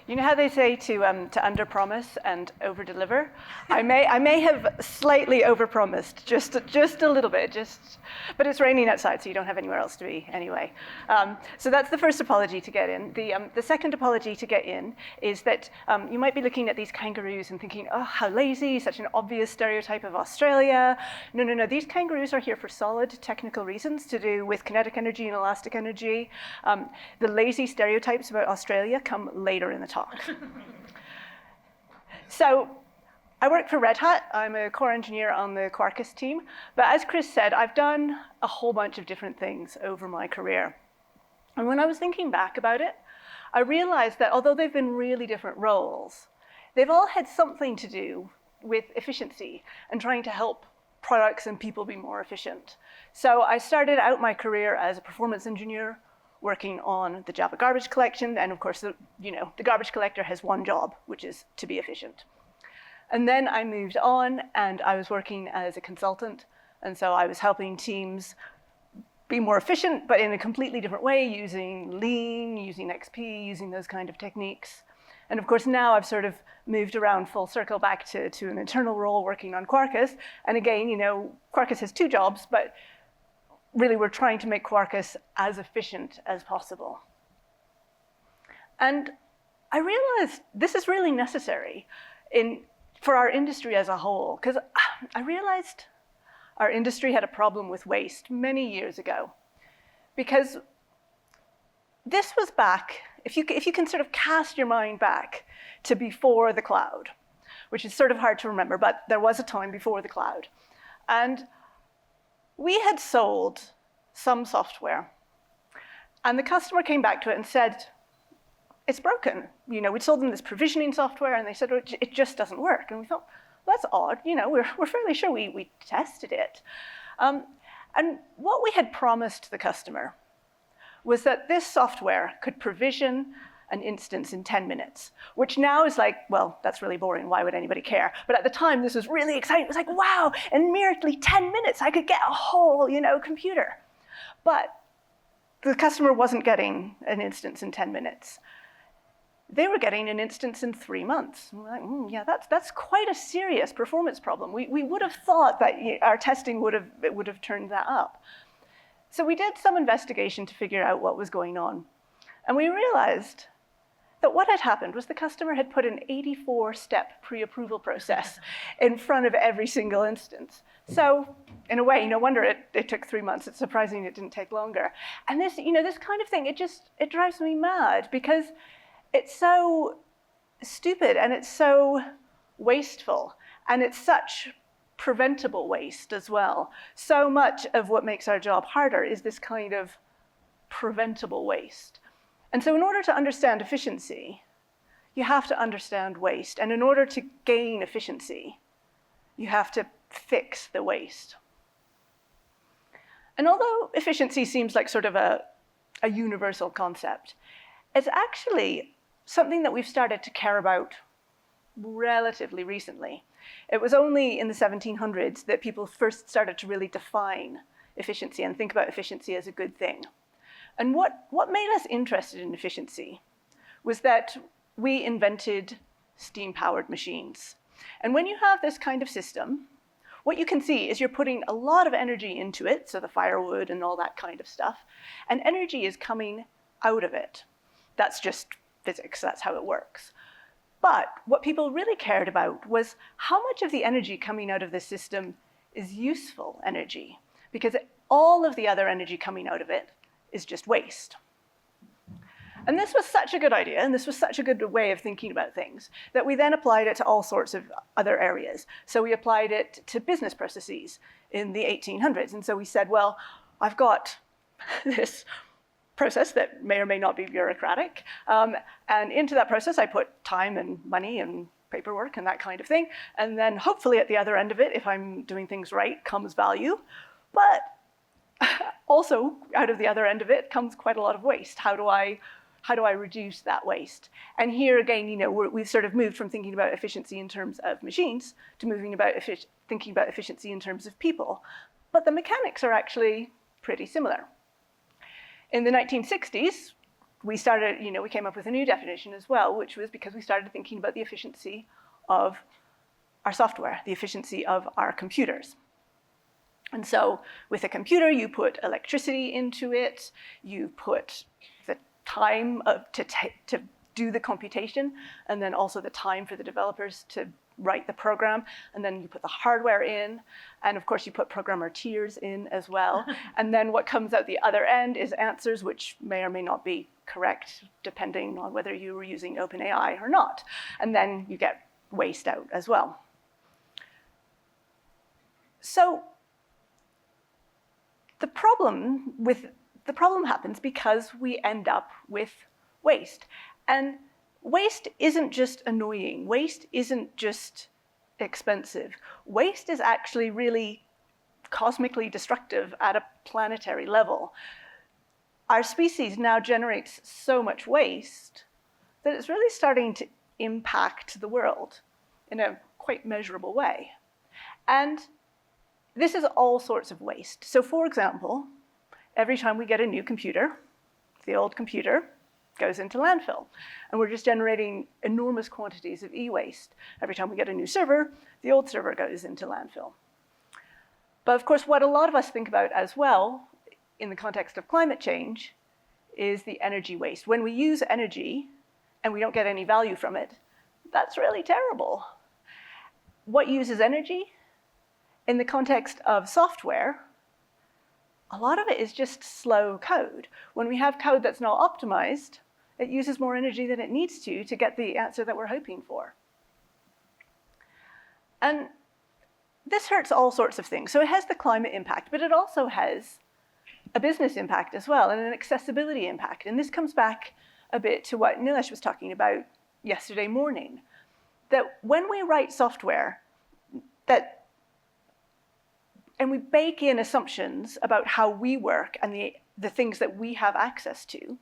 You know how they say to underpromise and overdeliver? I may have slightly overpromised, just a little bit, but it's raining outside, so you don't have anywhere else to be anyway. So that's the first apology to get in. The second apology to get in is that you might be looking at these kangaroos and thinking, oh, how lazy, such an obvious stereotype of Australia. No, these kangaroos are here for solid technical reasons to do with kinetic energy and elastic energy. The lazy stereotypes about Australia come later in the talk. So I work for Red Hat. I'm a core engineer on the Quarkus team. But as Chris said, I've done a whole bunch of different things over my career. And when I was thinking back about it, I realized that although they've been really different roles, they've all had something to do with efficiency and trying to help products and people be more efficient. So I started out my career as a performance engineer, working on the Java garbage collection, and of course, the garbage collector has one job, which is to be efficient. And then I moved on, and I was working as a consultant, and so I was helping teams be more efficient, but in a completely different way, using Lean, using XP, using those kind of techniques. And of course, now I've sort of moved around full circle back to an internal role working on Quarkus. And again, Quarkus has two jobs, but really, we're trying to make Quarkus as efficient as possible. And I realized this is really necessary for our industry as a whole, because I realized our industry had a problem with waste many years ago. Because this was back, if you can sort of cast your mind back to before the cloud, which is sort of hard to remember, but there was a time before the cloud. And we had sold some software, and the customer came back to it and said, it's broken. We'd sold them this provisioning software, and they said, oh, it just doesn't work. And we thought, well, that's odd. We're fairly sure we tested it. And what we had promised the customer was that this software could provision an instance in 10 minutes, which now is like, well, that's really boring. Why would anybody care? But at the time, this was really exciting. It was like, wow, in merely 10 minutes, I could get a whole, computer. But the customer wasn't getting an instance in 10 minutes. They were getting an instance in 3 months. And we're like, yeah, that's quite a serious performance problem. We would have thought that our testing would have turned that up. So we did some investigation to figure out what was going on. And we realized that what had happened was the customer had put an 84-step pre-approval process in front of every single instance. So in a way, no wonder it took 3 months. It's surprising it didn't take longer. And this kind of thing, it drives me mad because it's so stupid and it's so wasteful and it's such preventable waste as well. So much of what makes our job harder is this kind of preventable waste. And so in order to understand efficiency, you have to understand waste. And in order to gain efficiency, you have to fix the waste. And although efficiency seems like sort of a universal concept, it's actually something that we've started to care about relatively recently. It was only in the 1700s that people first started to really define efficiency and think about efficiency as a good thing. And what made us interested in efficiency was that we invented steam-powered machines. And when you have this kind of system, what you can see is you're putting a lot of energy into it, so the firewood and all that kind of stuff, and energy is coming out of it. That's just physics, that's how it works. But what people really cared about was how much of the energy coming out of this system is useful energy, because all of the other energy coming out of it is just waste. And this was such a good idea, and this was such a good way of thinking about things, that we then applied it to all sorts of other areas. So we applied it to business processes in the 1800s. And so we said, well, I've got this process that may or may not be bureaucratic. And into that process, I put time and money and paperwork and that kind of thing. And then hopefully at the other end of it, if I'm doing things right, comes value. But also, out of the other end of it comes quite a lot of waste. How do I reduce that waste? And here again, we've sort of moved from thinking about efficiency in terms of machines to thinking about efficiency in terms of people. But the mechanics are actually pretty similar. In the 1960s, we started, we came up with a new definition as well, which was because we started thinking about the efficiency of our software, the efficiency of our computers. And so with a computer, you put electricity into it, you put the time to do the computation, and then also the time for the developers to write the program, and then you put the hardware in, and of course you put programmer tiers in as well. And then what comes out the other end is answers which may or may not be correct, depending on whether you were using OpenAI or not. And then you get waste out as well. So the problem happens because we end up with waste. And waste isn't just annoying. Waste isn't just expensive. Waste is actually really cosmically destructive at a planetary level. Our species now generates so much waste that it's really starting to impact the world in a quite measurable way. And this is all sorts of waste. So for example, every time we get a new computer, the old computer goes into landfill. And we're just generating enormous quantities of e-waste. Every time we get a new server, the old server goes into landfill. But of course, what a lot of us think about as well, in the context of climate change, is the energy waste. When we use energy and we don't get any value from it, that's really terrible. What uses energy? In the context of software, a lot of it is just slow code. When we have code that's not optimized, it uses more energy than it needs to get the answer that we're hoping for. And this hurts all sorts of things. So it has the climate impact, but it also has a business impact as well, and an accessibility impact. And this comes back a bit to what Nilesh was talking about yesterday morning, that when we write software and we bake in assumptions about how we work and the things that we have access to,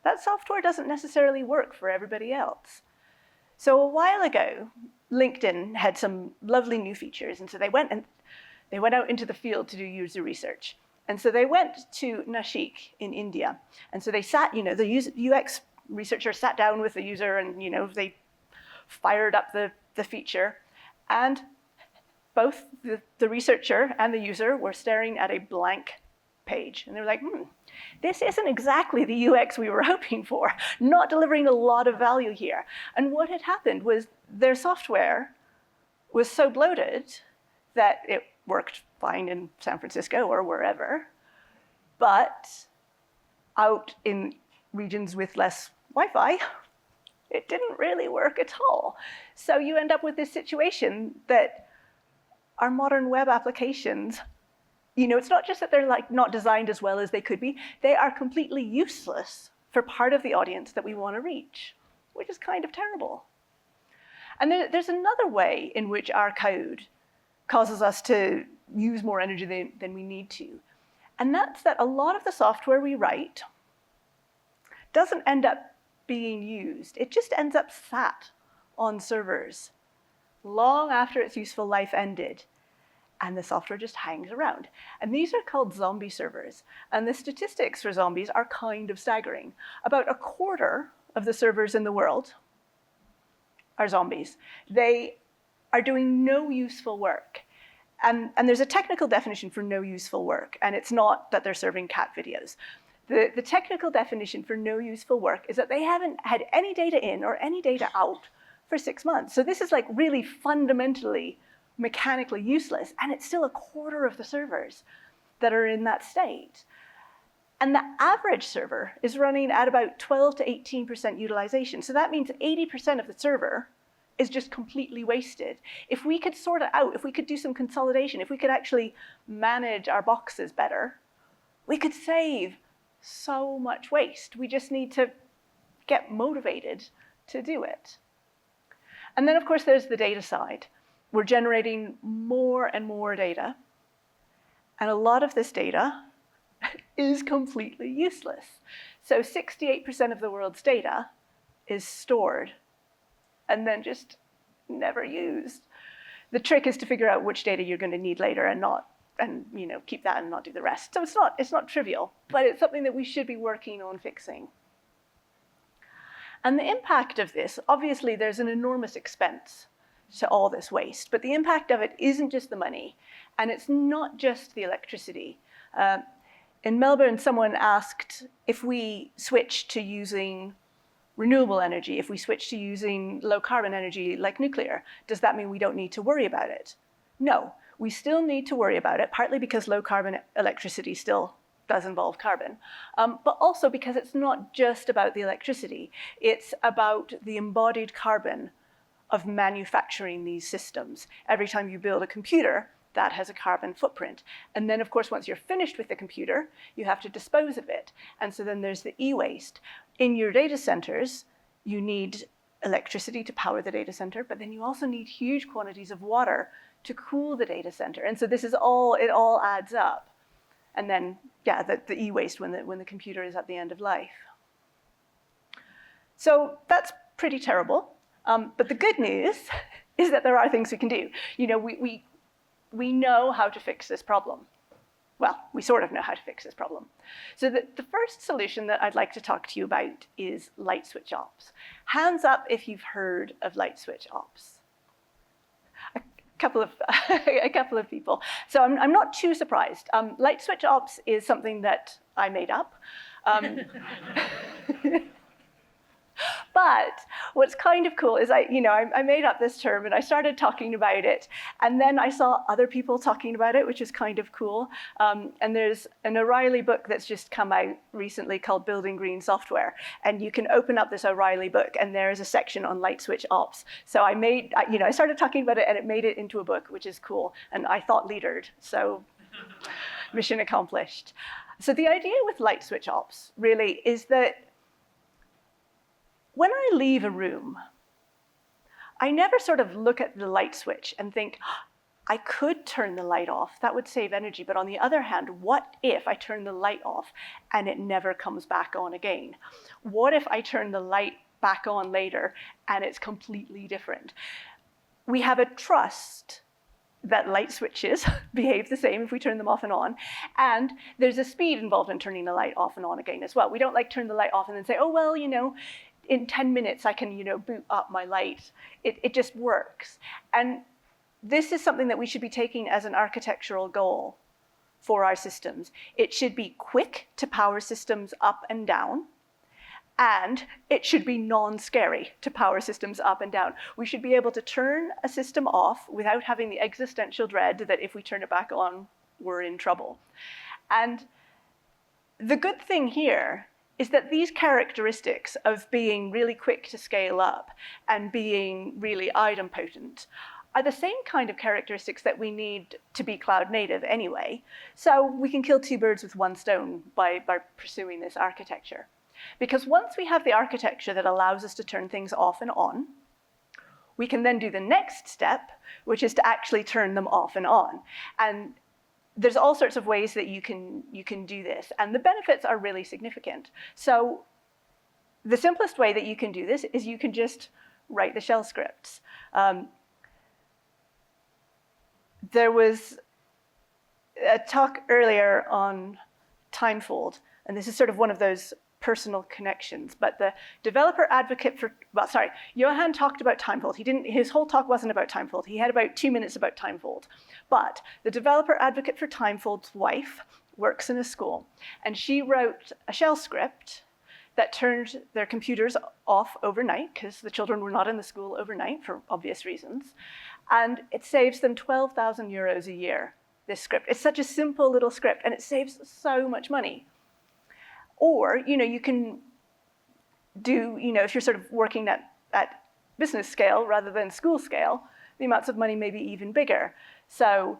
that software doesn't necessarily work for everybody else. So a while ago, LinkedIn had some lovely new features, and so they went out into the field to do user research. And so they went to Nashik in India. And so they sat, the UX researcher sat down with the user and, they fired up the feature. And both the researcher and the user were staring at a blank page. And they were like, this isn't exactly the UX we were hoping for, not delivering a lot of value here. And what had happened was their software was so bloated that it worked fine in San Francisco or wherever, but out in regions with less Wi-Fi, it didn't really work at all. So you end up with this situation that our modern web applications, it's not just that they're not designed as well as they could be, they are completely useless for part of the audience that we want to reach, which is kind of terrible. And there's another way in which our code causes us to use more energy than we need to. And that's that a lot of the software we write doesn't end up being used. It just ends up sat on servers long after its useful life ended, and the software just hangs around. And these are called zombie servers. And the statistics for zombies are kind of staggering. About a quarter of the servers in the world are zombies. They are doing no useful work. And there's a technical definition for no useful work, and it's not that they're serving cat videos. The technical definition for no useful work is that they haven't had any data in or any data out for 6 months. So this is really fundamentally mechanically useless, and it's still a quarter of the servers that are in that state. And the average server is running at about 12 to 18% utilization. So that means 80% of the server is just completely wasted. If we could sort it out, if we could do some consolidation, if we could actually manage our boxes better, we could save so much waste. We just need to get motivated to do it. And then, of course, there's the data side. We're generating more and more data, and a lot of this data is completely useless. So 68% of the world's data is stored and then just never used. The trick is to figure out which data you're going to need later and keep that and not do the rest. So it's not trivial, but it's something that we should be working on fixing. And the impact of this, obviously there's an enormous expense to all this waste, but the impact of it isn't just the money, and it's not just the electricity. In Melbourne, someone asked if we switch to using renewable energy, if we switch to using low carbon energy like nuclear, does that mean we don't need to worry about it? No, we still need to worry about it, partly because low carbon electricity still does involve carbon, but also because it's not just about the electricity, it's about the embodied carbon of manufacturing these systems. Every time you build a computer, that has a carbon footprint. And then, of course, once you're finished with the computer, you have to dispose of it. And so then there's the e-waste. In your data centers, you need electricity to power the data center, but then you also need huge quantities of water to cool the data center. And so this is all, it all adds up. And then, yeah, the e-waste when the computer is at the end of life. So that's pretty terrible. But the good news is that there are things we can do. You know, we know how to fix this problem. Well, we sort of know how to fix this problem. So the first solution that I'd like to talk to you about is LightSwitchOps. Hands up if you've heard of LightSwitchOps. A couple of people. So I'm not too surprised. LightSwitchOps is something that I made up. But what's kind of cool is I made up this term and I started talking about it, and then I saw other people talking about it, which is kind of cool. And there's an O'Reilly book that's just come out recently called Building Green Software, and you can open up this O'Reilly book and there is a section on LightSwitchOps. So I started talking about it and it made it into a book, which is cool, and I thought leadered, so mission accomplished. So the idea with LightSwitchOps really is that when I leave a room, I never sort of look at the light switch and think, I could turn the light off, that would save energy. But on the other hand, what if I turn the light off and it never comes back on again? What if I turn the light back on later and it's completely different? We have a trust that light switches behave the same if we turn them off and on. And there's a speed involved in turning the light off and on again as well. We don't like turn the light off and then say, oh, well, in 10 minutes, I can, boot up my light. It just works. And this is something that we should be taking as an architectural goal for our systems. It should be quick to power systems up and down, and it should be non-scary to power systems up and down. We should be able to turn a system off without having the existential dread that if we turn it back on, we're in trouble. And the good thing here is that these characteristics of being really quick to scale up and being really idempotent are the same kind of characteristics that we need to be cloud native anyway. So we can kill two birds with one stone by pursuing this architecture. Because once we have the architecture that allows us to turn things off and on, we can then do the next step, which is to actually turn them off and on. And there's all sorts of ways that you can do this, and the benefits are really significant. So the simplest way that you can do this is you can just write the shell scripts. There was a talk earlier on timefold, and this is sort of one of those personal connections, but the developer advocate for, Johan talked about timefold. His whole talk wasn't about timefold. He had about 2 minutes about timefold. But the developer advocate for timefold's wife works in a school, and she wrote a shell script that turned their computers off overnight, because the children were not in the school overnight for obvious reasons, and it saves them 12,000 euros a year, this script. It's such a simple little script, and it saves so much money. Or, you can do, if you're sort of working at business scale rather than school scale, the amounts of money may be even bigger. So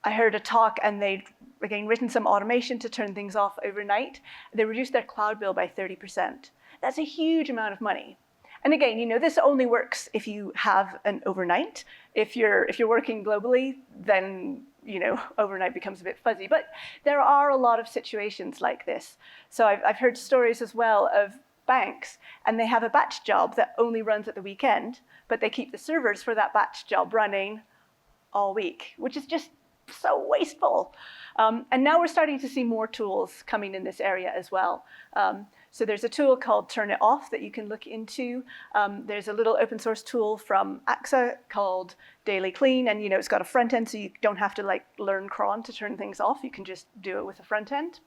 I heard a talk, and they'd, again, written some automation to turn things off overnight. They reduced their cloud bill by 30%. That's a huge amount of money. And again, this only works if you have an overnight. If you're working globally, then overnight becomes a bit fuzzy. But there are a lot of situations like this. So I've heard stories as well of banks, and they have a batch job that only runs at the weekend, but they keep the servers for that batch job running all week, which is just so wasteful. And now we're starting to see more tools coming in this area as well. So there's a tool called Turn It Off that you can look into. There's a little open source tool from AXA called Daily Clean, and it's got a front end, so you don't have to learn cron to turn things off. You can just do it with a front end.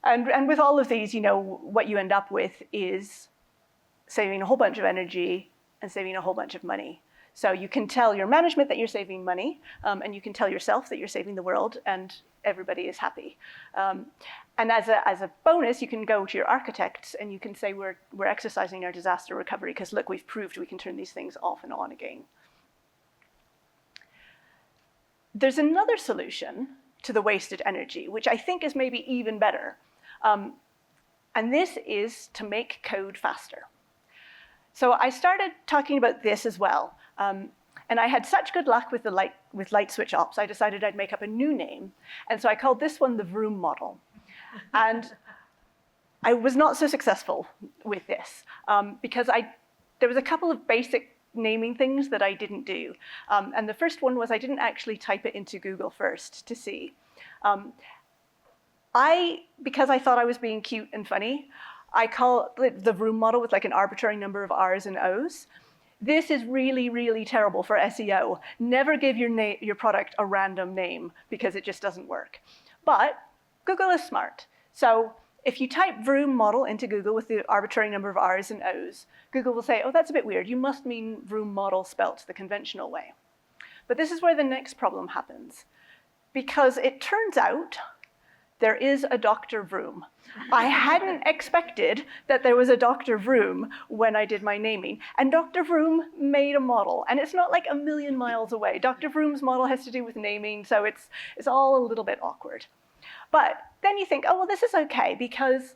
And with all of these, what you end up with is saving a whole bunch of energy and saving a whole bunch of money. So you can tell your management that you're saving money, and you can tell yourself that you're saving the world, and everybody is happy. And as a bonus, you can go to your architects and you can say, we're exercising our disaster recovery because look, we've proved we can turn these things off and on again. There's another solution to the wasted energy, which I think is maybe even better. And this is to make code faster. So I started talking about this as well. And I had such good luck with LightSwitchOps, I decided I'd make up a new name. And so I called this one the vrrrooom model. And I was not so successful with this because there was a couple of basic naming things that I didn't do. And the first one was I didn't actually type it into Google first to see. Because I thought I was being cute and funny, I call it the vrrrooom model with an arbitrary number of R's and O's. This is really, really terrible for SEO. Never give your product a random name because it just doesn't work. But Google is smart. So if you type vrrrooom model into Google with the arbitrary number of R's and O's, Google will say, oh, that's a bit weird. You must mean vrrrooom model spelt the conventional way. But this is where the next problem happens. Because it turns out there is a Dr. Vroom. I hadn't expected that there was a Dr. Vroom when I did my naming. And Dr. Vroom made a model. And it's not like a million miles away. Dr. Vroom's model has to do with naming, so it's all a little bit awkward. But then you think, oh, well, this is okay, because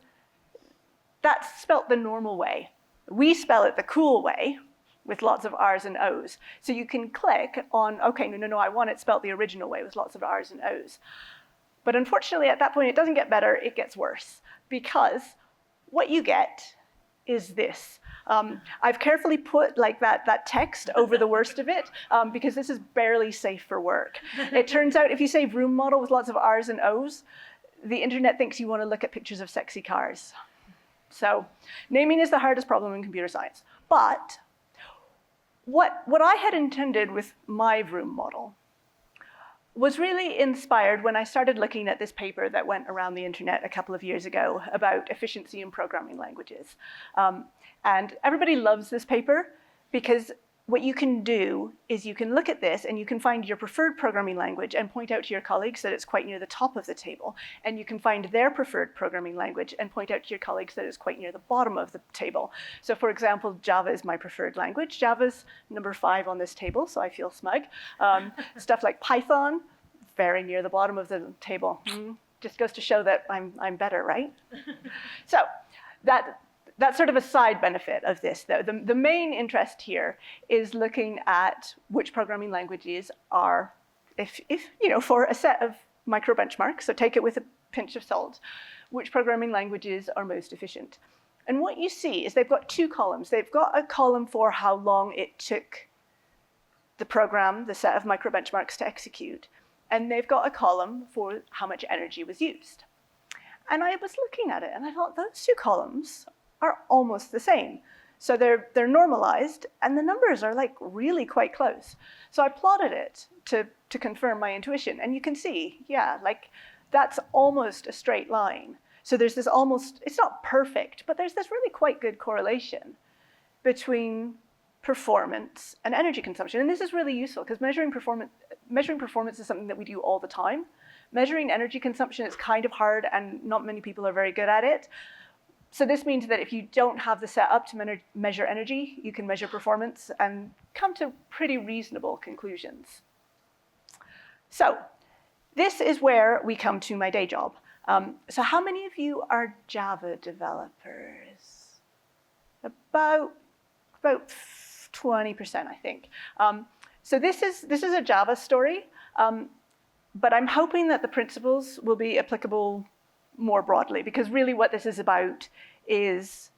that's spelt the normal way. We spell it the cool way, with lots of R's and O's. So you can click on, okay, no, I want it spelt the original way with lots of R's and O's. But unfortunately, at that point, it doesn't get better, it gets worse. Because what you get is this. I've carefully put that text over the worst of it, because this is barely safe for work. It turns out if you say vrrrooom model with lots of R's and O's, the internet thinks you want to look at pictures of sexy cars. So naming is the hardest problem in computer science. But what I had intended with my vrrrooom model was really inspired when I started looking at this paper that went around the internet a couple of years ago about efficiency in programming languages. And everybody loves this paper because what you can do is you can look at this and you can find your preferred programming language and point out to your colleagues that it's quite near the top of the table. And you can find their preferred programming language and point out to your colleagues that it's quite near the bottom of the table. So for example, Java is my preferred language. Java's number 5 on this table, so I feel smug. Stuff like Python, very near the bottom of the table. Just goes to show that I'm better, right? So that's sort of a side benefit of this, though. The main interest here is looking at which programming languages are, if for a set of micro benchmarks, so take it with a pinch of salt, which programming languages are most efficient. And what you see is they've got 2 columns. They've got a column for how long it took the program, the set of micro benchmarks to execute, and they've got a column for how much energy was used. And I was looking at it and I thought those 2 columns are almost the same. So they're normalized and the numbers are really quite close. So I plotted it to confirm my intuition, and you can see, yeah, that's almost a straight line. So there's this almost, it's not perfect, but there's this really quite good correlation between performance and energy consumption. And this is really useful because measuring performance is something that we do all the time. Measuring energy consumption is kind of hard and not many people are very good at it. So this means that if you don't have the setup to measure energy, you can measure performance and come to pretty reasonable conclusions. So this is where we come to my day job. So how many of you are Java developers? About 20%, I think. So this is a Java story, but I'm hoping that the principles will be applicable more broadly, because really what this is about is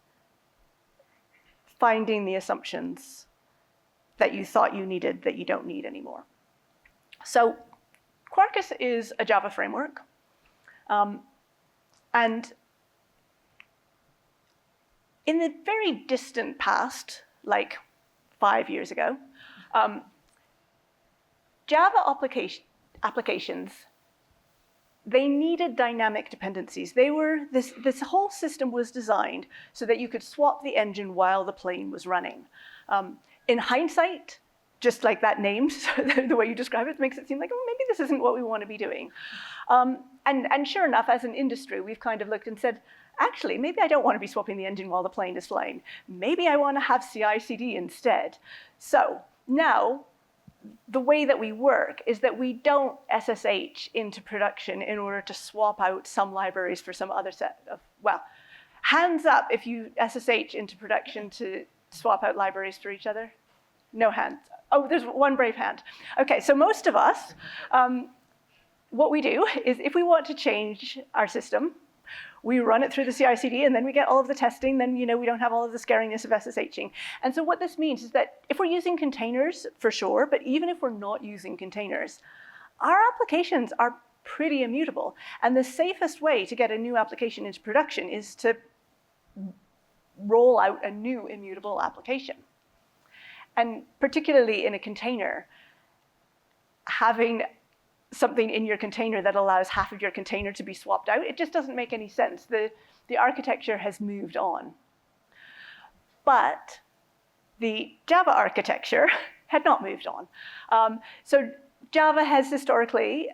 finding the assumptions that you thought you needed that you don't need anymore. So Quarkus is a Java framework, and In the very distant past, like 5 years ago, Java applications, they needed dynamic dependencies. This whole system was designed so that you could swap the engine while the plane was running. In hindsight, just like that name, the way you describe it makes it seem like, oh, maybe this isn't what we want to be doing. And sure enough, as an industry, we've kind of looked and said, actually, maybe I don't want to be swapping the engine while the plane is flying. Maybe I want to have CI/CD instead. So now, the way that we work is that we don't SSH into production in order to swap out some libraries for some other set of, well, hands up if you SSH into production to swap out libraries for each other. No hands. Oh, there's one brave hand. Okay, so most of us, what we do is if we want to change our system, we run it through the CI/CD, and then we get all of the testing, then we don't have all of the scariness of SSHing. And so what this means is that if we're using containers, for sure, but even if we're not using containers, our applications are pretty immutable. And the safest way to get a new application into production is to roll out a new immutable application. And particularly in a container, having something in your container that allows half of your container to be swapped out, it just doesn't make any sense. The architecture has moved on. But the Java architecture had not moved on. So Java has historically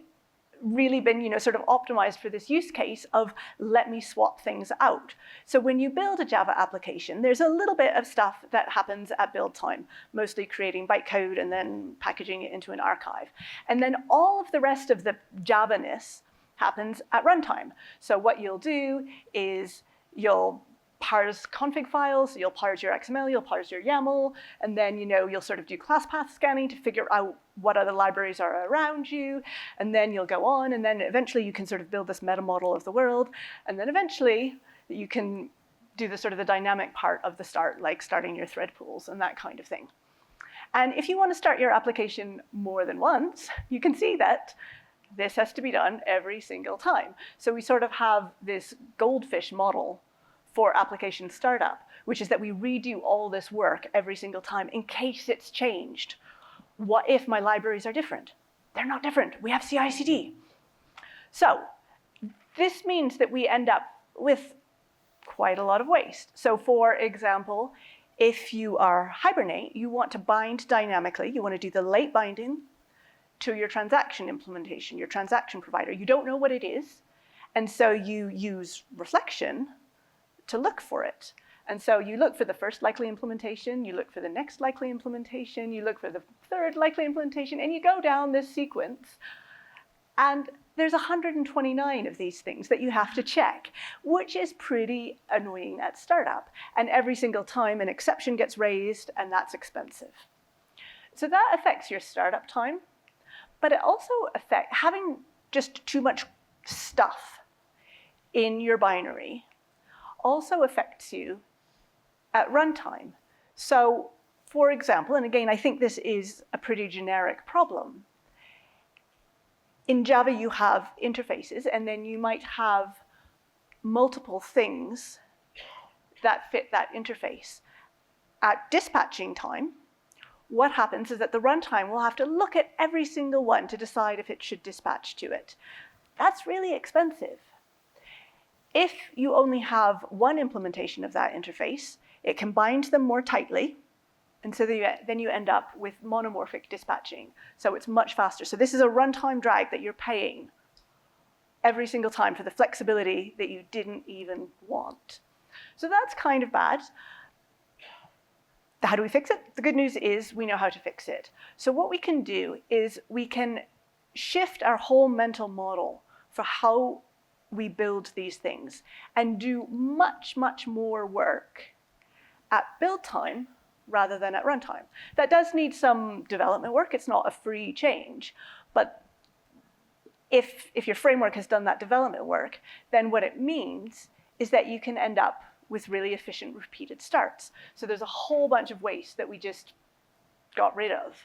really been sort of optimized for this use case of let me swap things out. So when you build a Java application, there's a little bit of stuff that happens at build time, mostly creating bytecode and then packaging it into an archive. And then all of the rest of the Java-ness happens at runtime. So what you'll do is you'll parse config files, you'll parse your XML, you'll parse your YAML, and then you'll sort of do class path scanning to figure out what other libraries are around you, and then you'll go on, and then eventually you can sort of build this meta model of the world, and then eventually you can do the sort of the dynamic part of the start, like starting your thread pools and that kind of thing. And if you want to start your application more than once, you can see that this has to be done every single time. So we sort of have this goldfish model for application startup, which is that we redo all this work every single time in case it's changed. What if my libraries are different? They're not different. We have CI/CD. So this means that we end up with quite a lot of waste. So for example, if you are Hibernate, you want to bind dynamically. You want to do the late binding to your transaction implementation, your transaction provider. You don't know what it is, and so you use reflection to look for it. And so you look for the first likely implementation, you look for the next likely implementation, you look for the third likely implementation, and you go down this sequence. And there's 129 of these things that you have to check, which is pretty annoying at startup. And every single time an exception gets raised, and that's expensive. So that affects your startup time, but it also affects having just too much stuff in your binary also affects you at runtime. So for example, and again, I think this is a pretty generic problem. In Java, you have interfaces, and then you might have multiple things that fit that interface. At dispatching time, what happens is that the runtime will have to look at every single one to decide if it should dispatch to it. That's really expensive. If you only have one implementation of that interface, it combines them more tightly, and so then you end up with monomorphic dispatching. So it's much faster. So this is a runtime drag that you're paying every single time for the flexibility that you didn't even want. So that's kind of bad. How do we fix it? The good news is we know how to fix it. So what we can do is we can shift our whole mental model for how we build these things and do much, much more work at build time rather than at runtime. That does need some development work. It's not a free change. But if your framework has done that development work, then what it means is that you can end up with really efficient repeated starts. So there's a whole bunch of waste that we just got rid of.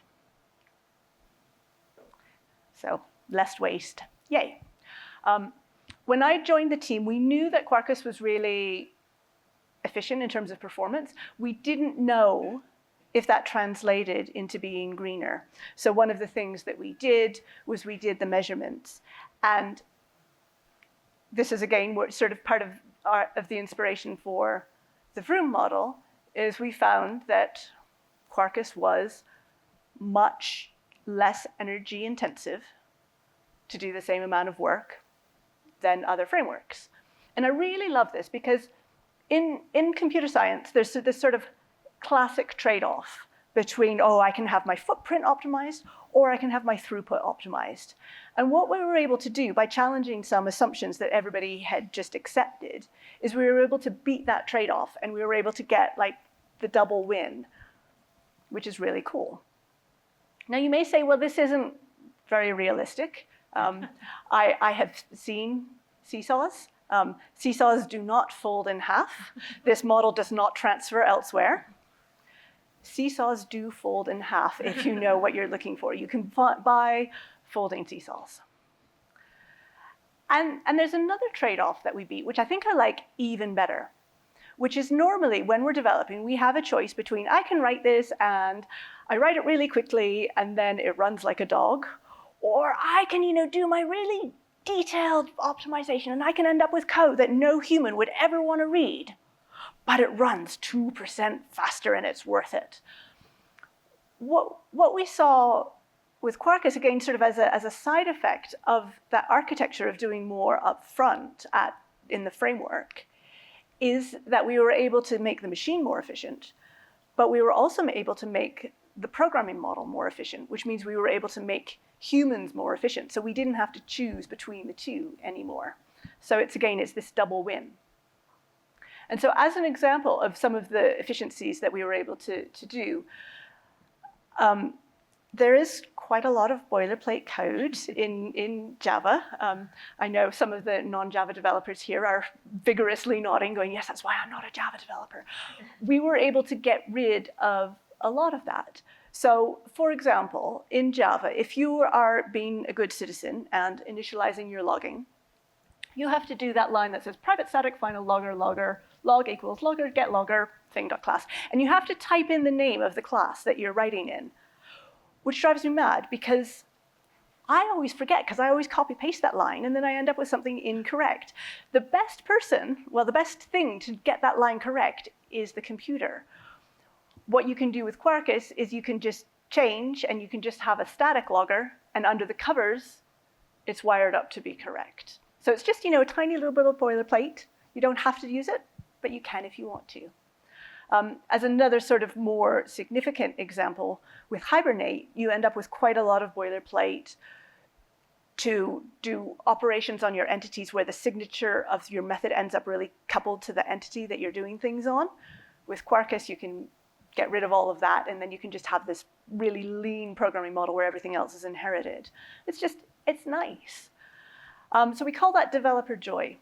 So less waste, yay. When I joined the team, we knew that Quarkus was really efficient in terms of performance, we didn't know if that translated into being greener. So one of the things that we did was we did the measurements. And this is, again, sort of part of the inspiration for the vrrrooom model, is we found that Quarkus was much less energy intensive to do the same amount of work than other frameworks. And I really love this because in computer science, there's this sort of classic trade-off between, oh, I can have my footprint optimized or I can have my throughput optimized. And what we were able to do by challenging some assumptions that everybody had just accepted is we were able to beat that trade-off, and we were able to get like the double win, which is really cool. Now you may say, well, this isn't very realistic. I have seen seesaws. Seesaws do not fold in half. This model does not transfer elsewhere. Seesaws do fold in half if you know what you're looking for. You can buy folding seesaws. And there's another trade-off that we beat, which I think I like even better, which is normally when we're developing, we have a choice between I can write this and I write it really quickly and then it runs like a dog, or I can, do my really detailed optimization and I can end up with code that no human would ever want to read, but it runs 2% faster and it's worth it. What we saw with Quarkus, again, sort of as a side effect of that architecture of doing more upfront in the framework, is that we were able to make the machine more efficient, but we were also able to make the programming model more efficient, which means we were able to make humans more efficient. So we didn't have to choose between the two anymore. So it's this double win. And so as an example of some of the efficiencies that we were able to do, there is quite a lot of boilerplate code in Java. I know some of the non-Java developers here are vigorously nodding, going, yes, that's why I'm not a Java developer. We were able to get rid of a lot of that. So, for example, in Java, if you are being a good citizen and initializing your logging, you have to do that line that says private static final logger log equals logger get logger thing.class. And you have to type in the name of the class that you're writing in, which drives me mad because I always forget because I always copy paste that line and then I end up with something incorrect. The best thing to get that line correct is the computer. What you can do with Quarkus is you can just change and you can just have a static logger, and under the covers, it's wired up to be correct. So it's just, a tiny little bit of boilerplate. You don't have to use it, but you can if you want to. As another sort of more significant example, with Hibernate, you end up with quite a lot of boilerplate to do operations on your entities where the signature of your method ends up really coupled to the entity that you're doing things on. With Quarkus, you can get rid of all of that, and then you can just have this really lean programming model where everything else is inherited. It's nice. So we call that developer joy.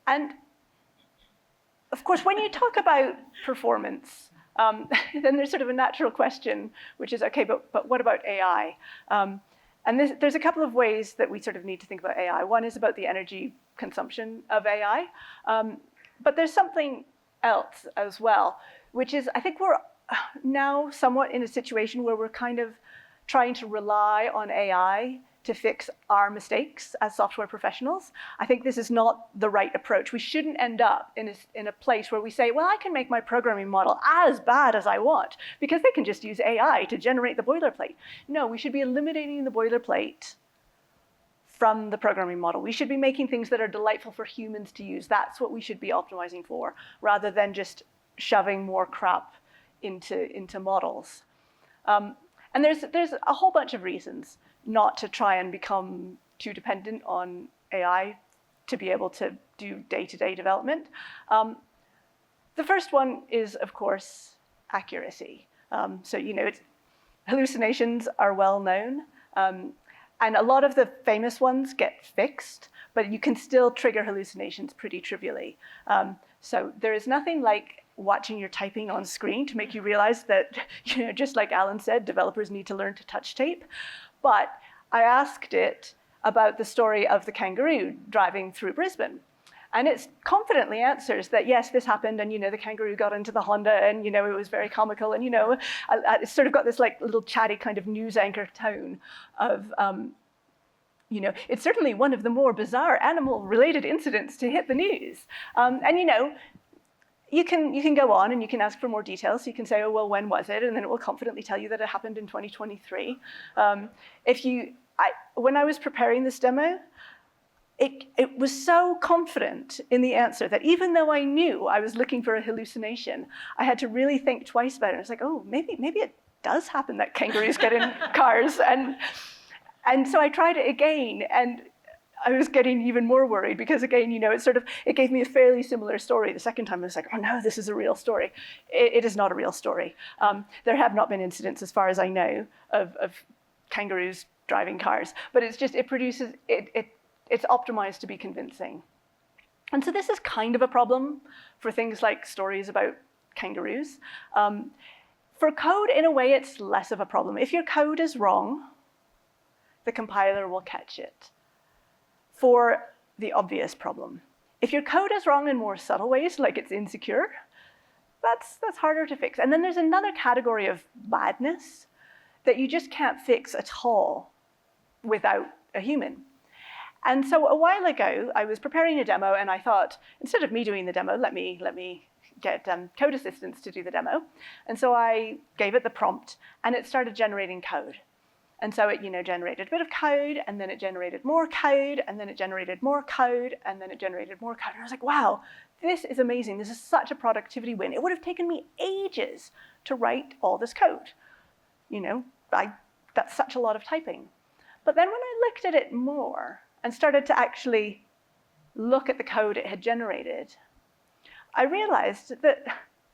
And of course, when you talk about performance, then there's sort of a natural question, which is, okay, but what about AI? And there's a couple of ways that we sort of need to think about AI. One is about the energy consumption of AI, but there's something else as well, which is, I think we're now somewhat in a situation where we're kind of trying to rely on AI to fix our mistakes as software professionals. I think this is not the right approach. We shouldn't end up in a place where we say, well, I can make my programming model as bad as I want because they can just use AI to generate the boilerplate. No, we should be eliminating the boilerplate from the programming model. We should be making things that are delightful for humans to use. That's what we should be optimizing for, rather than just shoving more crap into models. And there's a whole bunch of reasons not to try and become too dependent on AI to be able to do day-to-day development. The first one is, of course, accuracy. Hallucinations are well known. And a lot of the famous ones get fixed, but you can still trigger hallucinations pretty trivially. So there is nothing like watching your typing on screen to make you realize that, just like Alan said, developers need to learn to touch tape. But I asked it about the story of the kangaroo driving through Brisbane. And it confidently answers that, yes, this happened, and, the kangaroo got into the Honda, and, it was very comical, and, it's sort of got this like little chatty kind of news anchor tone of, it's certainly one of the more bizarre animal-related incidents to hit the news. You can go on and you can ask for more details. So you can say, oh, well, when was it? And then it will confidently tell you that it happened in 2023. When I was preparing this demo, it was so confident in the answer that even though I knew I was looking for a hallucination, I had to really think twice about it. I was like, oh, maybe it does happen that kangaroos get in cars. And so I tried it again, and I was getting even more worried because, again, it gave me a fairly similar story. The second time I was like, oh no, this is a real story. It is not a real story. There have not been incidents, as far as I know, of kangaroos driving cars, but it's optimized to be convincing. And so this is kind of a problem for things like stories about kangaroos. For code, in a way, it's less of a problem. If your code is wrong, the compiler will catch it for the obvious problem. If your code is wrong in more subtle ways, like it's insecure, that's harder to fix. And then there's another category of badness that you just can't fix at all without a human. And so a while ago, I was preparing a demo, and I thought, instead of me doing the demo, let me get code assistance to do the demo. And so I gave it the prompt, and it started generating code. And so it, generated a bit of code, and then it generated more code, and then it generated more code, and then it generated more code. And I was like, wow, this is amazing. This is such a productivity win. It would have taken me ages to write all this code. That's such a lot of typing. But then when I looked at it more and started to actually look at the code it had generated, I realized that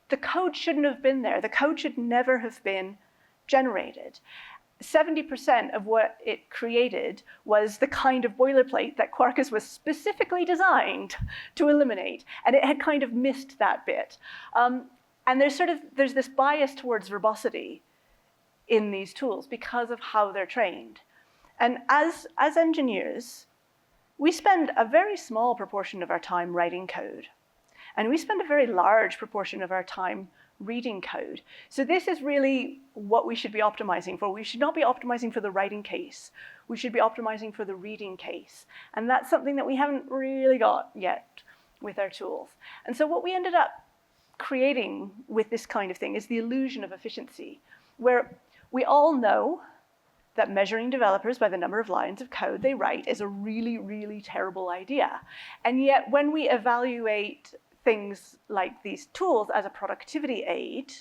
the code shouldn't have been there. The code should never have been generated. 70% of what it created was the kind of boilerplate that Quarkus was specifically designed to eliminate, and it had kind of missed that bit. And there's this bias towards verbosity in these tools because of how they're trained. And as engineers, we spend a very small proportion of our time writing code, and we spend a very large proportion of our time reading code. So this is really what we should be optimizing for. We should not be optimizing for the writing case. We should be optimizing for the reading case. And that's something that we haven't really got yet with our tools. And so what we ended up creating with this kind of thing is the illusion of efficiency, where we all know that measuring developers by the number of lines of code they write is a really, really terrible idea. And yet when we evaluate things like these tools as a productivity aid,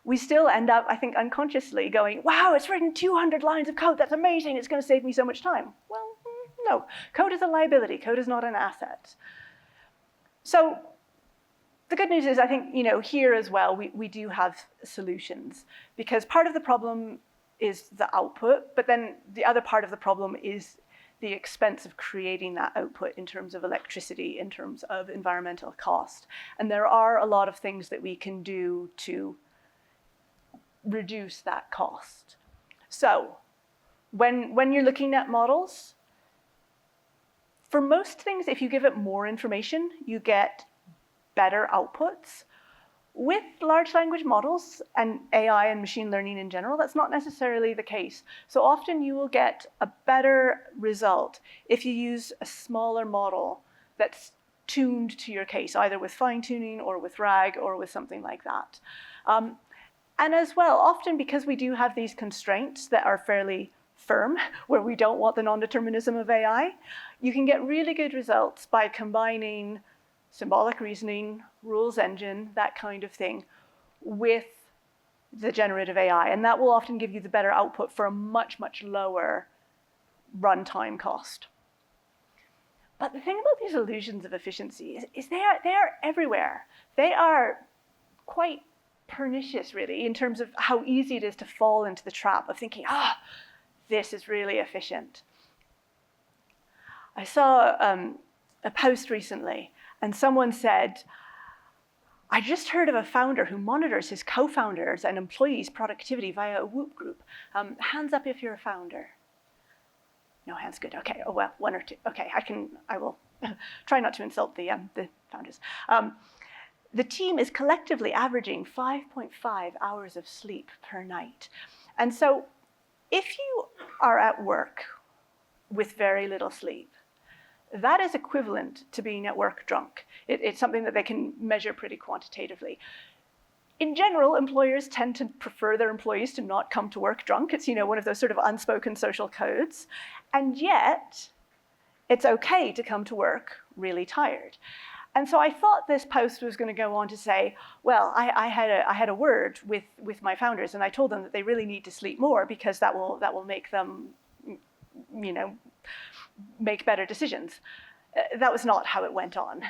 we still end up, I think, unconsciously going, wow, it's written 200 lines of code. That's amazing. It's going to save me so much time. Well, no. Code is a liability. Code is not an asset. So the good news is, I think, here as well, we do have solutions, because part of the problem is the output, but then the other part of the problem is the expense of creating that output in terms of electricity, in terms of environmental cost. And there are a lot of things that we can do to reduce that cost. So when you're looking at models, for most things, if you give it more information, you get better outputs. With large language models and AI and machine learning in general, that's not necessarily the case. So often you will get a better result if you use a smaller model that's tuned to your case, either with fine-tuning or with RAG or with something like that. And as well, often because we do have these constraints that are fairly firm, where we don't want the non-determinism of AI, you can get really good results by combining symbolic reasoning, rules engine, that kind of thing, with the generative AI. And that will often give you the better output for a much, much lower runtime cost. But the thing about these illusions of efficiency is they are everywhere. They are quite pernicious, really, in terms of how easy it is to fall into the trap of thinking, this is really efficient. I saw a post recently, and someone said, I just heard of a founder who monitors his co-founders and employees' productivity via a Whoop group. Hands up if you're a founder. No hands, good. Okay. Oh well, one or two. Okay, I try not to insult the founders. The team is collectively averaging 5.5 hours of sleep per night. And so if you are at work with very little sleep, that is equivalent to being at work drunk. It's something that they can measure pretty quantitatively. In general, employers tend to prefer their employees to not come to work drunk. It's, one of those sort of unspoken social codes. And yet, it's okay to come to work really tired. And so I thought this post was going to go on to say, well, I had a word with my founders, and I told them that they really need to sleep more because that will make them, make better decisions. That was not how it went on.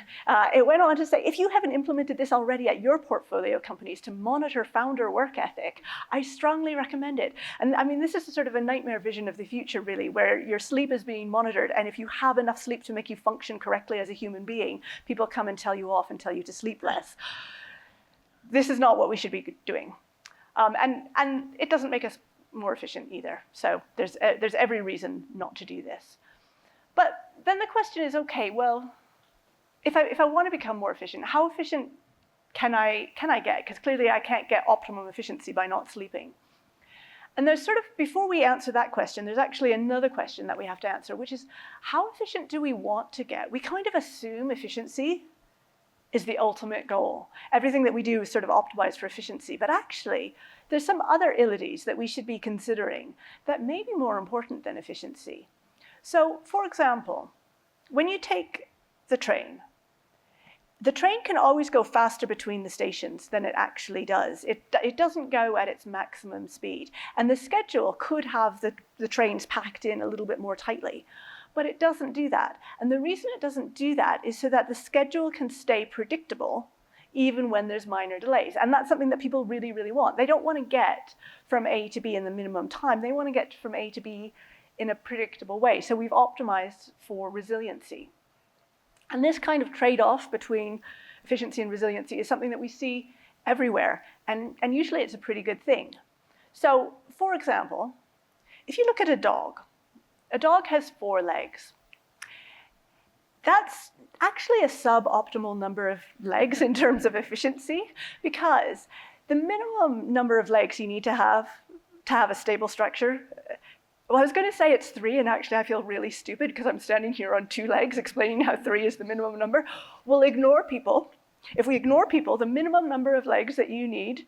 It went on to say, if you haven't implemented this already at your portfolio companies to monitor founder work ethic, I strongly recommend it. And I mean, this is sort of a nightmare vision of the future, really, where your sleep is being monitored, and if you have enough sleep to make you function correctly as a human being, people come and tell you off and tell you to sleep less. This is not what we should be doing. And it doesn't make us more efficient either. So there's every reason not to do this. But then the question is, okay, well, if I want to become more efficient, how efficient can I get? Because clearly I can't get optimum efficiency by not sleeping. And there's sort of, before we answer that question, there's actually another question that we have to answer, which is, how efficient do we want to get? We kind of assume efficiency is the ultimate goal. Everything that we do is sort of optimized for efficiency. But actually, there's some other illities that we should be considering that may be more important than efficiency. So, for example, when you take the train can always go faster between the stations than it actually does. It doesn't go at its maximum speed. And the schedule could have the trains packed in a little bit more tightly, but it doesn't do that. And the reason it doesn't do that is so that the schedule can stay predictable even when there's minor delays. And that's something that people really, really want. They don't want to get from A to B in the minimum time. They want to get from A to B in a predictable way. So we've optimized for resiliency. And this kind of trade-off between efficiency and resiliency is something that we see everywhere. And usually it's a pretty good thing. So, for example, if you look at a dog has 4 legs. That's actually a suboptimal number of legs in terms of efficiency, because the minimum number of legs you need to have a stable structure, well, I was going to say it's 3, and actually I feel really stupid because I'm standing here on 2 legs explaining how 3 is the minimum number. We'll ignore people. If we ignore people, the minimum number of legs that you need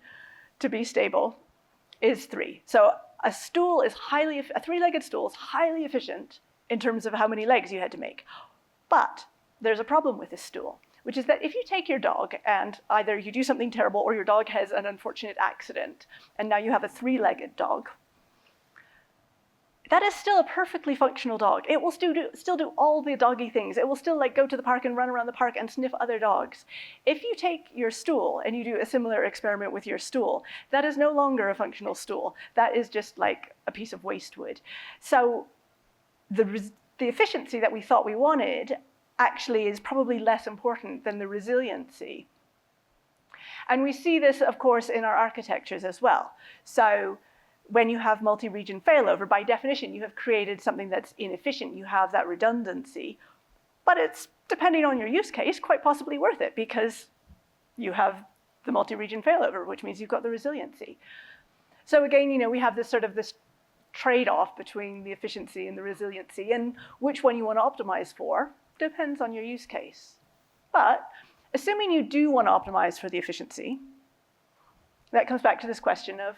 to be stable is 3. So a 3-legged stool is highly efficient in terms of how many legs you had to make. But there's a problem with this stool, which is that if you take your dog and either you do something terrible or your dog has an unfortunate accident, and now you have a 3-legged dog, that is still a perfectly functional dog. It will still do all the doggy things. It will still go to the park and run around the park and sniff other dogs. If you take your stool and you do a similar experiment with your stool, that is no longer a functional stool. That is just like a piece of waste wood. So the efficiency that we thought we wanted actually is probably less important than the resiliency. And we see this, of course, in our architectures as well. So when you have multi-region failover, by definition, you have created something that's inefficient. You have that redundancy, but it's, depending on your use case, quite possibly worth it because you have the multi-region failover, which means you've got the resiliency. So again, we have this trade-off between the efficiency and the resiliency, and which one you want to optimize for depends on your use case. But assuming you do want to optimize for the efficiency, that comes back to this question of,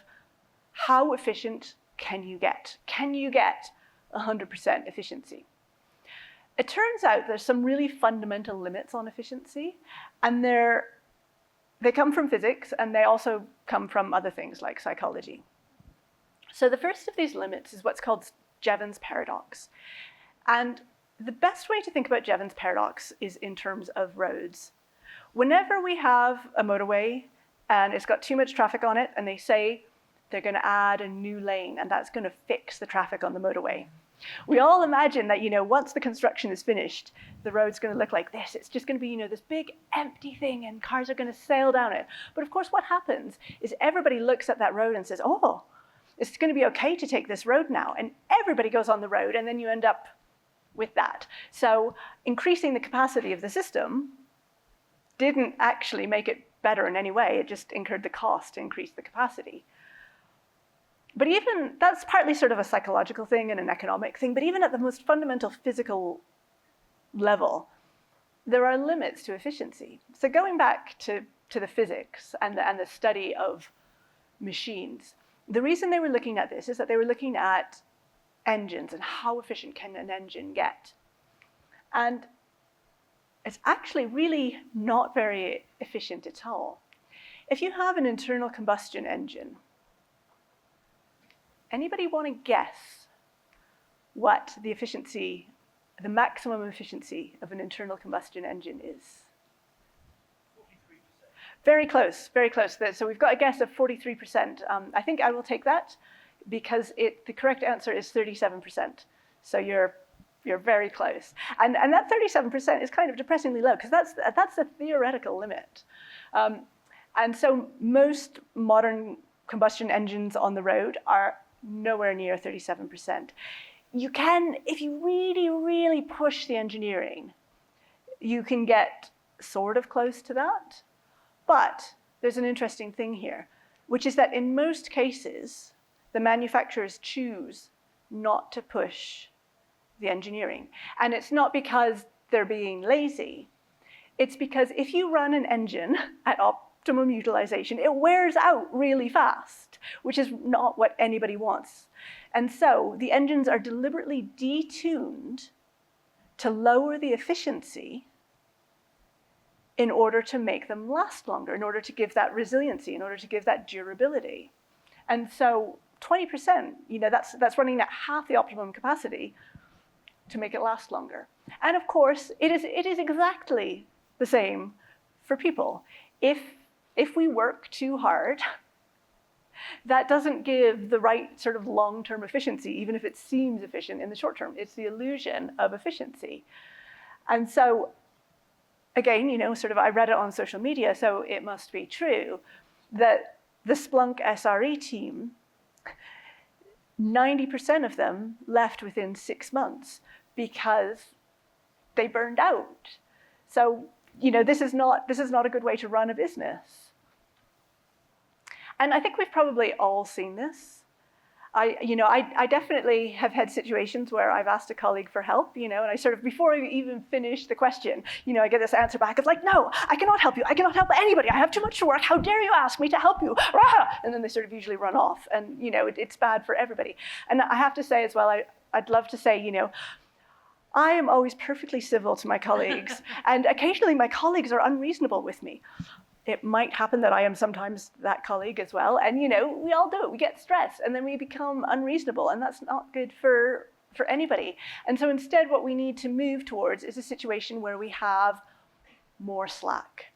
how efficient can you get? Can you get 100% efficiency? It turns out there's some really fundamental limits on efficiency, and they come from physics, and they also come from other things like psychology. So the first of these limits is what's called Jevon's paradox. And the best way to think about Jevon's paradox is in terms of roads. Whenever we have a motorway and it's got too much traffic on it, and they say they're going to add a new lane, and that's going to fix the traffic on the motorway. We all imagine that, once the construction is finished, the road's going to look like this. It's just going to be, this big empty thing, and cars are going to sail down it. But of course, what happens is everybody looks at that road and says, oh, it's going to be okay to take this road now. And everybody goes on the road, and then you end up with that. So increasing the capacity of the system didn't actually make it better in any way. It just incurred the cost to increase the capacity. But even, that's partly sort of a psychological thing and an economic thing, but even at the most fundamental physical level, there are limits to efficiency. So going back to the physics and the study of machines, the reason they were looking at this is that they were looking at engines and how efficient can an engine get. And it's actually really not very efficient at all. If you have an internal combustion engine, anybody want to guess what the efficiency, the maximum efficiency of an internal combustion engine is? 43%. Very close, very close. So we've got a guess of 43%. I think I will take that because the correct answer is 37%. So you're very close. And that 37% is kind of depressingly low because that's a theoretical limit. And so most modern combustion engines on the road are nowhere near 37%. You can, if you really, really push the engineering, you can get sort of close to that. But there's an interesting thing here, which is that in most cases, the manufacturers choose not to push the engineering. And it's not because they're being lazy. It's because if you run an engine at optimum utilization, it wears out really fast, which is not what anybody wants. And so the engines are deliberately detuned to lower the efficiency in order to make them last longer, in order to give that resiliency, in order to give that durability. And so 20%, that's running at half the optimum capacity to make it last longer. And of course, it is exactly the same for people. If we work too hard, that doesn't give the right sort of long-term efficiency, even if it seems efficient in the short term. It's the illusion of efficiency. And so, again, sort of I read it on social media, so it must be true, that the Splunk SRE team, 90% of them left within 6 months because they burned out. So, this is not a good way to run a business. And I think we've probably all seen this. I definitely have had situations where I've asked a colleague for help, and I sort of, before I even finish the question, I get this answer back of like, no, I cannot help you. I cannot help anybody. I have too much to work. How dare you ask me to help you? And then they sort of usually run off, and it's bad for everybody. And I have to say as well, I'd love to say, I am always perfectly civil to my colleagues, and occasionally my colleagues are unreasonable with me. It might happen that I am sometimes that colleague as well, and we all do it. We get stressed, and then we become unreasonable, and that's not good for anybody. And so instead, what we need to move towards is a situation where we have more slack.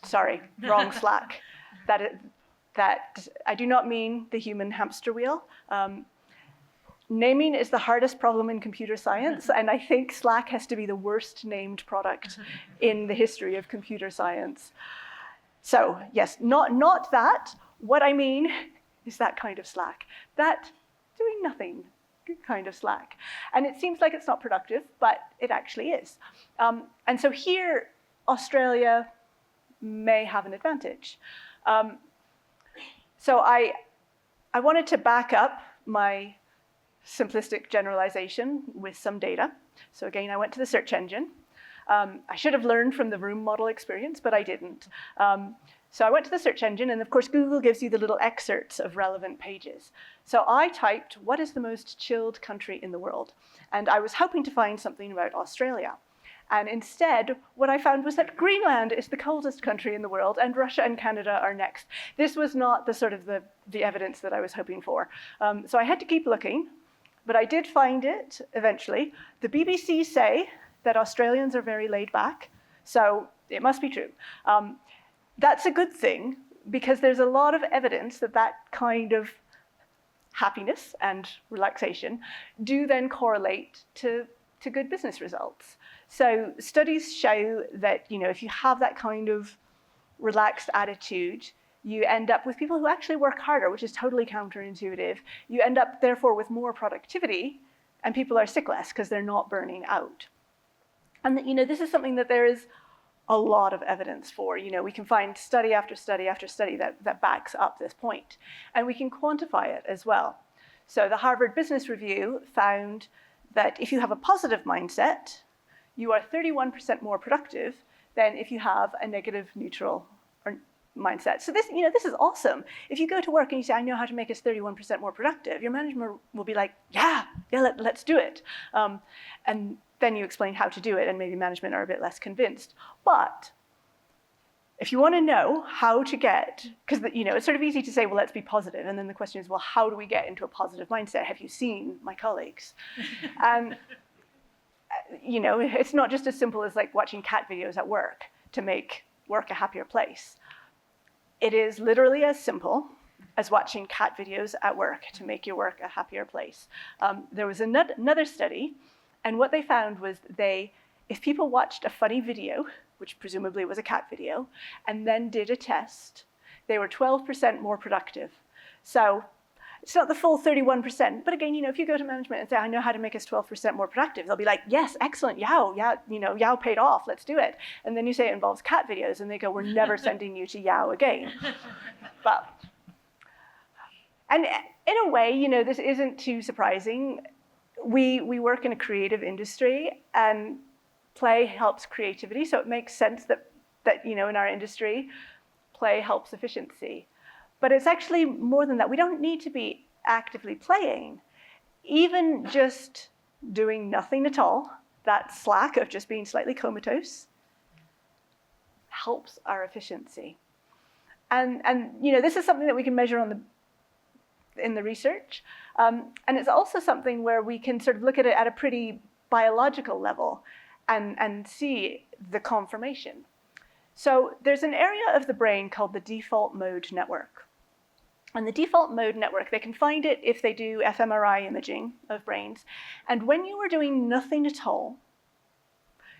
Sorry, wrong slack. That I do not mean the human hamster wheel. Naming is the hardest problem in computer science, and I think Slack has to be the worst named product in the history of computer science. So yes, not that. What I mean is that kind of Slack, that doing nothing kind of Slack. And it seems like it's not productive, but it actually is. And so here, Australia may have an advantage. So I wanted to back up my simplistic generalization with some data. So again, I went to the search engine. I should have learned from the room model experience, but I didn't. So I went to the search engine, and of course, Google gives you the little excerpts of relevant pages. So I typed, what is the most chilled country in the world? And I was hoping to find something about Australia. And instead, what I found was that Greenland is the coldest country in the world, and Russia and Canada are next. This was not the sort of the evidence that I was hoping for. So I had to keep looking. But I did find it eventually. The BBC say that Australians are very laid back, so it must be true. That's a good thing, because there's a lot of evidence that kind of happiness and relaxation do then correlate to good business results. So studies show that if you have that kind of relaxed attitude, you end up with people who actually work harder, which is totally counterintuitive. You end up, therefore, with more productivity and people are sick less because they're not burning out. And this is something that there is a lot of evidence for. We can find study after study after study that backs up this point. And we can quantify it as well. So the Harvard Business Review found that if you have a positive mindset, you are 31% more productive than if you have a negative, neutral mindset. So this is awesome. If you go to work and you say, I know how to make us 31% more productive, your management will be like, yeah, let's do it. And then you explain how to do it, and maybe management are a bit less convinced. But if you want to know how to get, because it's sort of easy to say, well, let's be positive. And then the question is, well, how do we get into a positive mindset? Have you seen my colleagues? And it's not just as simple as like watching cat videos at work to make work a happier place. It is literally as simple as watching cat videos at work to make your work a happier place. There was another study, and what they found was if people watched a funny video, which presumably was a cat video, and then did a test, they were 12% more productive. So it's not the full 31%, but again, if you go to management and say, I know how to make us 12% more productive, they'll be like, yes, excellent, YOW paid off, let's do it. And then you say it involves cat videos, and they go, we're never sending you to YOW again. And in a way, this isn't too surprising. We work in a creative industry, and play helps creativity, so it makes sense that in our industry, play helps efficiency. But it's actually more than that. We don't need to be actively playing. Even just doing nothing at all, that slack of just being slightly comatose, helps our efficiency. And this is something that we can measure in the research. And it's also something where we can sort of look at it at a pretty biological level and see the confirmation. So there's an area of the brain called the default mode network. And the default mode network, they can find it if they do fMRI imaging of brains. And when you are doing nothing at all,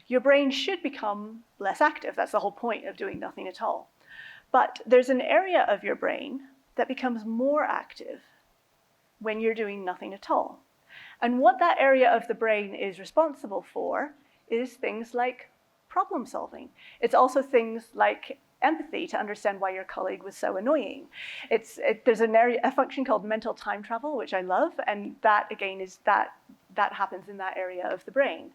your brain should become less active. That's the whole point of doing nothing at all. But there's an area of your brain that becomes more active when you're doing nothing at all. And what that area of the brain is responsible for is things like problem solving. It's also things like empathy, to understand why your colleague was so annoying. There's a function called mental time travel, which I love, and that again is that happens in that area of the brain.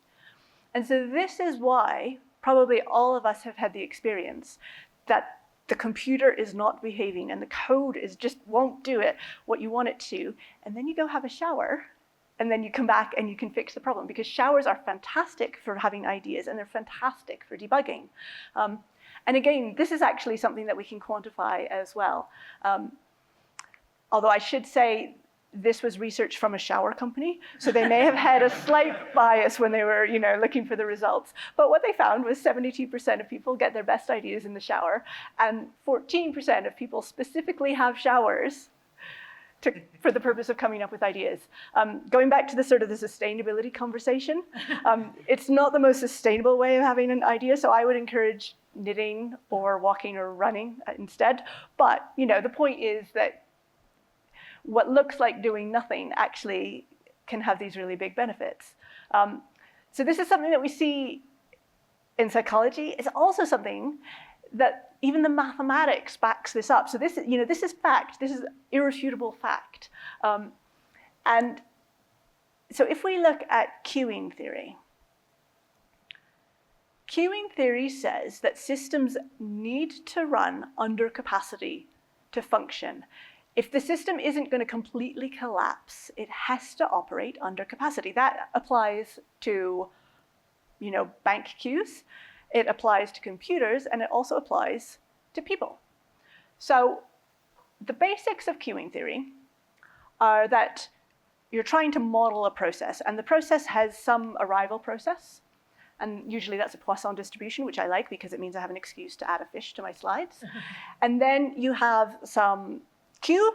And so this is why probably all of us have had the experience that the computer is not behaving and the code just won't do what you want it to, and then you go have a shower, and then you come back and you can fix the problem, because showers are fantastic for having ideas, and they're fantastic for debugging. And again, this is actually something that we can quantify as well. Although I should say this was research from a shower company, so they may have had a slight bias when they were looking for the results. But what they found was 72% of people get their best ideas in the shower, and 14% of people specifically have showers for the purpose of coming up with ideas. Going back to the sustainability conversation, it's not the most sustainable way of having an idea, so I would encourage knitting or walking or running instead. But the point is that what looks like doing nothing actually can have these really big benefits. So this is something that we see in psychology. It's also something that even the mathematics backs this up. So this is fact. This is irrefutable fact. And so if we look at queuing theory says that systems need to run under capacity to function. If the system isn't going to completely collapse, it has to operate under capacity. That applies to, bank queues. It applies to computers, and it also applies to people. So the basics of queuing theory are that you're trying to model a process, and the process has some arrival process. And usually that's a Poisson distribution, which I like because it means I have an excuse to add a fish to my slides. And then you have some queue,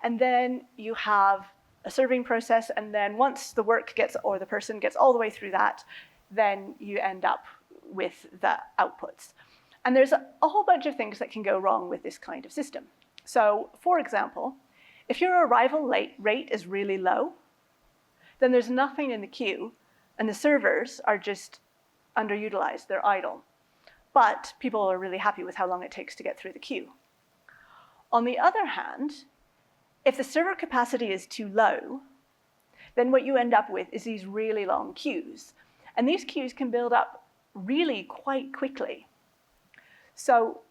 and then you have a serving process, and then once the work the person gets all the way through that, then you end up with the outputs. And there's a whole bunch of things that can go wrong with this kind of system. So, for example, if your arrival rate is really low, then there's nothing in the queue, and the servers are just underutilized, they're idle. But people are really happy with how long it takes to get through the queue. On the other hand, if the server capacity is too low, then what you end up with is these really long queues. And these queues can build up really quite quickly. So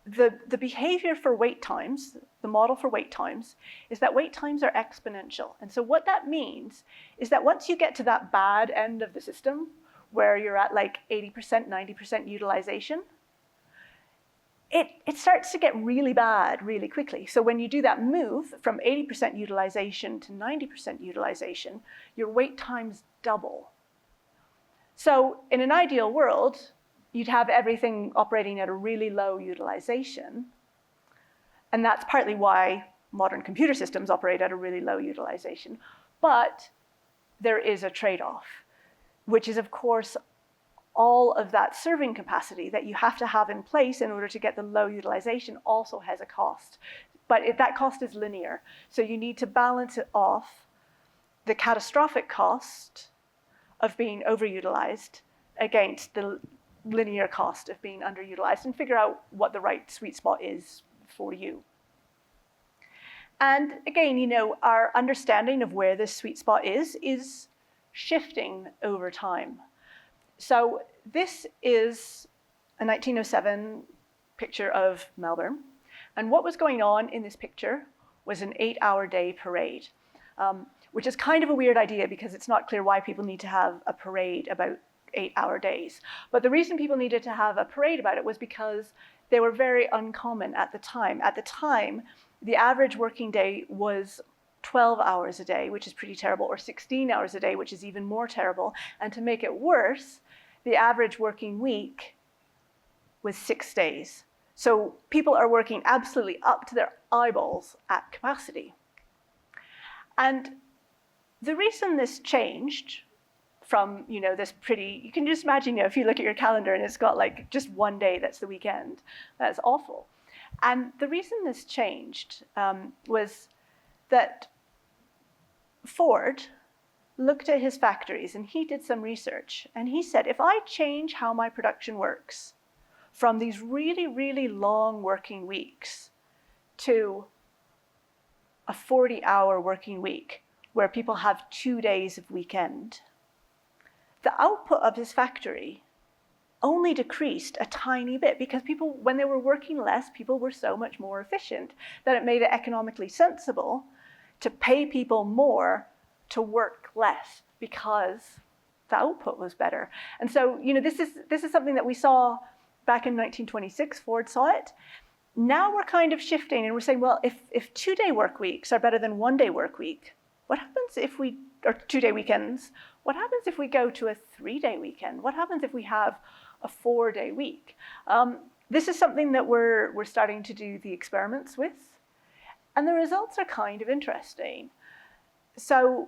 the behavior for wait times, the model for wait times, is that wait times are exponential. And so what that means is that once you get to that bad end of the system, where you're at like 80%, 90% utilization, it starts to get really bad really quickly. So when you do that move from 80% utilization to 90% utilization, your wait times double. So in an ideal world, you'd have everything operating at a really low utilization. And that's partly why modern computer systems operate at a really low utilization. But there is a trade-off, which is, of course, all of that serving capacity that you have to have in place in order to get the low utilization also has a cost. But that cost is linear. So you need to balance it off the catastrophic cost of being overutilized against the linear cost of being underutilized and figure out what the right sweet spot is for you. And again, you know, our understanding of where this sweet spot is shifting over time. So this is a 1907 picture of Melbourne. And what was going on in this picture was an 8-hour-day parade, which is kind of a weird idea because it's not clear why people need to have a parade about 8-hour days. But the reason people needed to have a parade about it was because they were very uncommon at the time. At the time, the average working day was 12 hours a day, which is pretty terrible, or 16 hours a day, which is even more terrible. And to make it worse, the average working week was 6 days. So people are working absolutely up to their eyeballs at capacity. And the reason this changed from, you know, this pretty, you can just imagine, you know, if you look at your calendar and it's got like just one day that's the weekend, that's awful. And the reason this changed was that Ford looked at his factories and he did some research. And he said, if I change how my production works from these really, really long working weeks to a 40-hour working week where people have 2 days of weekend, the output of his factory only decreased a tiny bit because people, when they were working less, people were so much more efficient that it made it economically sensible to pay people more to work less because the output was better. And so, you know, this is something that we saw back in 1926, Ford saw it. Now we're kind of shifting and we're saying, well, if 2-day work weeks are better than 1-day work week, what happens if we, or 2-day weekends, what happens if we go to a 3-day weekend? What happens if we have a 4-day week? This is something that we're starting to do the experiments with. And the results are kind of interesting. So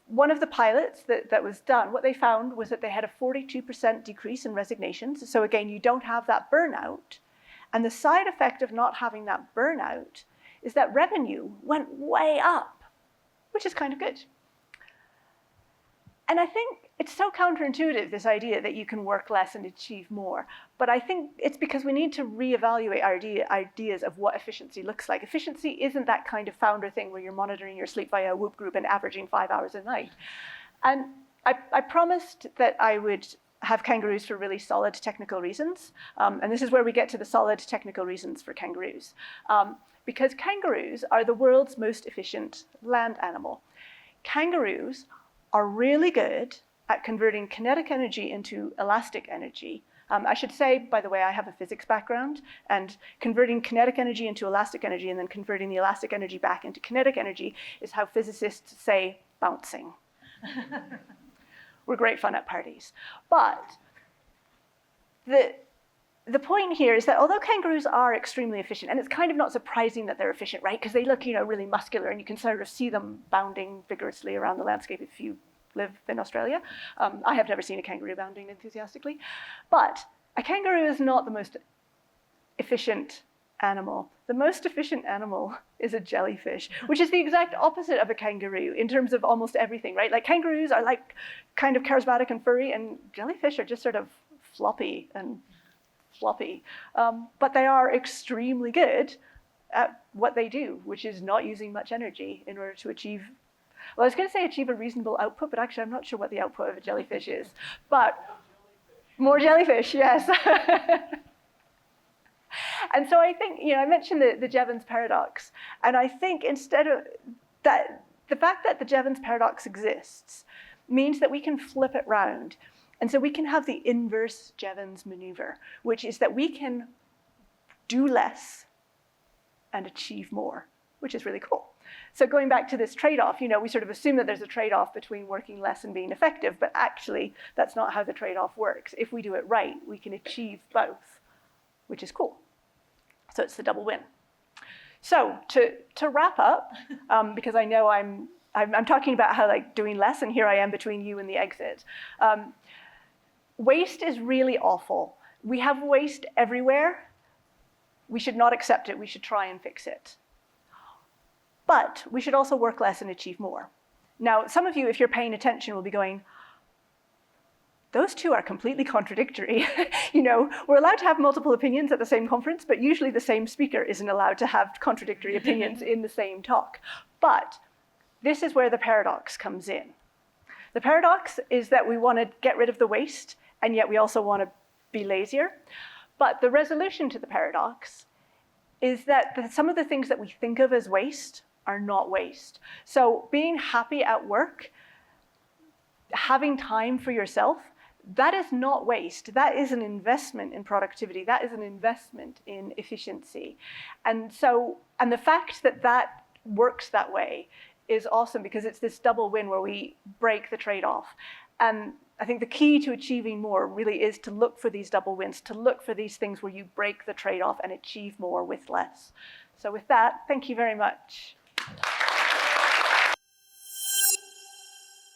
one of the pilots that was done, what they found was that they had a 42% decrease in resignations. So again, you don't have that burnout. And the side effect of not having that burnout is that revenue went way up, which is kind of good. And I think it's so counterintuitive, this idea that you can work less and achieve more. But I think it's because we need to reevaluate our ideas of what efficiency looks like. Efficiency isn't that kind of founder thing where you're monitoring your sleep via a Whoop group and averaging 5 hours a night. And I promised that I would have kangaroos for really solid technical reasons. And this is where we get to the solid technical reasons for kangaroos. Because kangaroos are the world's most efficient land animal. Kangaroos are really good at converting kinetic energy into elastic energy. I should say, by the way, I have a physics background, and converting kinetic energy into elastic energy and then converting the elastic energy back into kinetic energy is how physicists say bouncing. We're great fun at parties. But the point here is that although kangaroos are extremely efficient, and it's kind of not surprising that they're efficient, right? Because they look, you know, really muscular, and you can sort of see them bounding vigorously around the landscape if you live in Australia. I have never seen a kangaroo bounding enthusiastically. But a kangaroo is not the most efficient animal. The most efficient animal is a jellyfish, which is the exact opposite of a kangaroo in terms of almost everything, right? Like kangaroos are like kind of charismatic and furry, and jellyfish are just sort of floppy and floppy. But they are extremely good at what they do, which is not using much energy in order to achieve, well, I was going to say achieve a reasonable output, but actually I'm not sure what the output of a jellyfish is. But more jellyfish, yes. And so I think, I mentioned the Jevon's paradox, and I think instead of that, the fact that the Jevon's paradox exists means that we can flip it round. And so we can have the inverse Jevon's maneuver, which is that we can do less and achieve more, which is really cool. So going back to this trade-off, we sort of assume that there's a trade-off between working less and being effective, but actually that's not how the trade-off works. If we do it right, we can achieve both, which is cool. So it's the double win. So to wrap up, because I know I'm talking about how like doing less, and here I am between you and the exit. Waste is really awful. We have waste everywhere. We should not accept it. We should try and fix it. But we should also work less and achieve more. Now, some of you, if you're paying attention, will be going, those two are completely contradictory. We're allowed to have multiple opinions at the same conference, but usually the same speaker isn't allowed to have contradictory opinions in the same talk. But this is where the paradox comes in. The paradox is that we want to get rid of the waste, and yet we also want to be lazier. But the resolution to the paradox is that some of the things that we think of as waste are not waste. So being happy at work, having time for yourself, that is not waste. That is an investment in productivity. That is an investment in efficiency. And the fact that that works that way is awesome, because it's this double win where we break the trade-off. And I think the key to achieving more really is to look for these double wins, to look for these things where you break the trade-off and achieve more with less. So with that, thank you very much.